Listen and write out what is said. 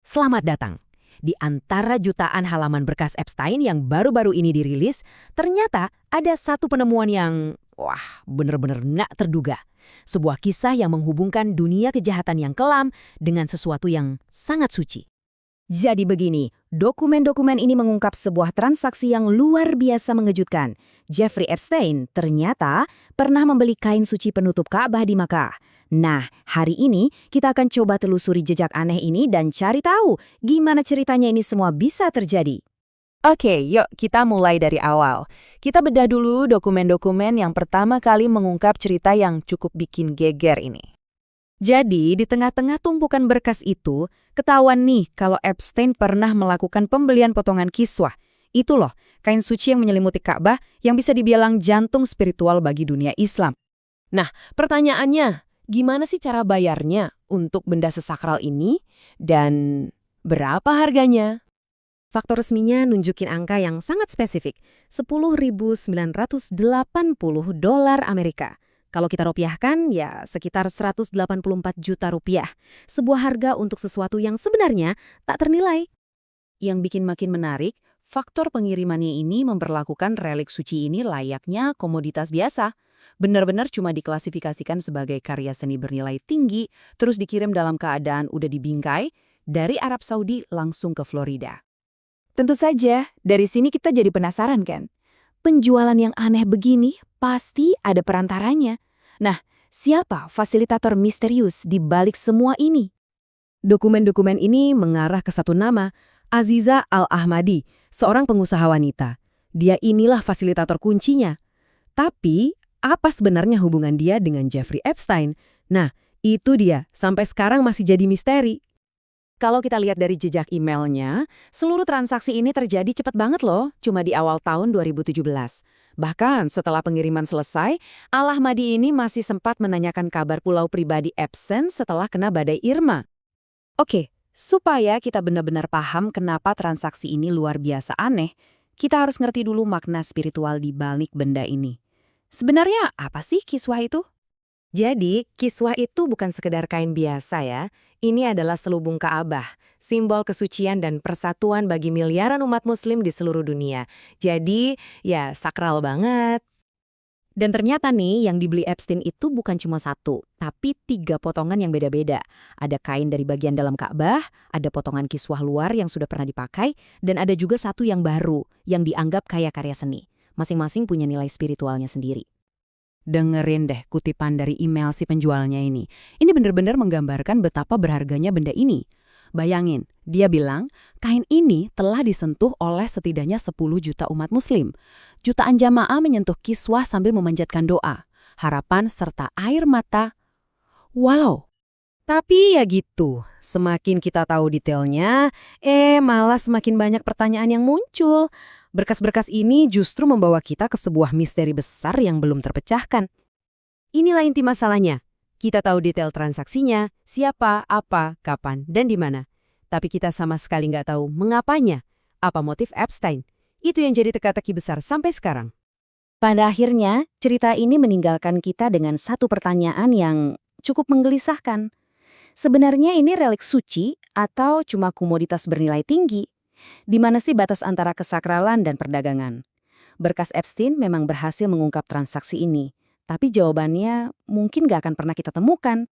Selamat datang. Di antara jutaan halaman berkas Epstein yang baru-baru ini dirilis, ternyata ada satu penemuan yang, wah, bener-bener nggak terduga. Sebuah kisah yang menghubungkan dunia kejahatan yang kelam dengan sesuatu yang sangat suci. Jadi begini, dokumen-dokumen ini mengungkap sebuah transaksi yang luar biasa mengejutkan. Jeffrey Epstein ternyata pernah membeli kain suci penutup Ka'bah di Makkah. Nah, hari ini kita akan coba telusuri jejak aneh ini dan cari tahu gimana ceritanya ini semua bisa terjadi. Oke, yuk kita mulai dari awal. Kita bedah dulu dokumen-dokumen yang pertama kali mengungkap cerita yang cukup bikin geger ini. Jadi, di tengah-tengah tumpukan berkas itu, ketahuan nih kalau Epstein pernah melakukan pembelian potongan kiswah. Itu loh, kain suci yang menyelimuti Ka'bah yang bisa dibilang jantung spiritual bagi dunia Islam. Nah, pertanyaannya, gimana sih cara bayarnya untuk benda sesakral ini dan berapa harganya? Faktor resminya nunjukin angka yang sangat spesifik, $10.980 Amerika. Kalau kita rupiahkan, ya sekitar 184 juta rupiah. Sebuah harga untuk sesuatu yang sebenarnya tak ternilai. Yang bikin makin menarik, faktor pengirimannya ini memperlakukan relik suci ini layaknya komoditas biasa. Benar-benar cuma diklasifikasikan sebagai karya seni bernilai tinggi, terus dikirim dalam keadaan udah dibingkai, dari Arab Saudi langsung ke Florida. Tentu saja, dari sini kita jadi penasaran kan? Penjualan yang aneh begini pasti ada perantaranya. Nah, siapa fasilitator misterius di balik semua ini? Dokumen-dokumen ini mengarah ke satu nama, Aziza Al-Ahmadi, seorang pengusaha wanita. Dia inilah fasilitator kuncinya. Tapi, apa sebenarnya hubungan dia dengan Jeffrey Epstein? Nah, itu dia, sampai sekarang masih jadi misteri. Kalau kita lihat dari jejak emailnya, seluruh transaksi ini terjadi cepat banget loh, cuma di awal tahun 2017. Bahkan setelah pengiriman selesai, Al-Ahmadi ini masih sempat menanyakan kabar pulau pribadi Epstein setelah kena badai Irma. Oke, supaya kita benar-benar paham kenapa transaksi ini luar biasa aneh, kita harus ngerti dulu makna spiritual di balik benda ini. Sebenarnya apa sih kiswah itu? Jadi, kiswah itu bukan sekedar kain biasa ya. Ini adalah selubung Ka'bah, simbol kesucian dan persatuan bagi miliaran umat muslim di seluruh dunia. Jadi, ya sakral banget. Dan ternyata nih, yang dibeli Epstein itu bukan cuma satu, tapi 3 potongan yang beda-beda. Ada kain dari bagian dalam Ka'bah, ada potongan kiswah luar yang sudah pernah dipakai, dan ada juga satu yang baru, yang dianggap kayak karya seni. Masing-masing punya nilai spiritualnya sendiri. Dengerin deh kutipan dari email si penjualnya ini. Ini bener-bener menggambarkan betapa berharganya benda ini. Bayangin, dia bilang, kain ini telah disentuh oleh setidaknya 10 juta umat muslim. Jutaan jamaah menyentuh kiswah sambil memanjatkan doa, harapan serta air mata. Wow! Tapi ya gitu, semakin kita tahu detailnya, malah semakin banyak pertanyaan yang muncul. Berkas-berkas ini justru membawa kita ke sebuah misteri besar yang belum terpecahkan. Inilah inti masalahnya. Kita tahu detail transaksinya, siapa, apa, kapan, dan di mana. Tapi kita sama sekali nggak tahu mengapanya, apa motif Epstein. Itu yang jadi teka-teki besar sampai sekarang. Pada akhirnya, cerita ini meninggalkan kita dengan satu pertanyaan yang cukup menggelisahkan. Sebenarnya ini relik suci atau cuma komoditas bernilai tinggi? Di mana sih batas antara kesakralan dan perdagangan? Berkas Epstein memang berhasil mengungkap transaksi ini, tapi jawabannya mungkin nggak akan pernah kita temukan.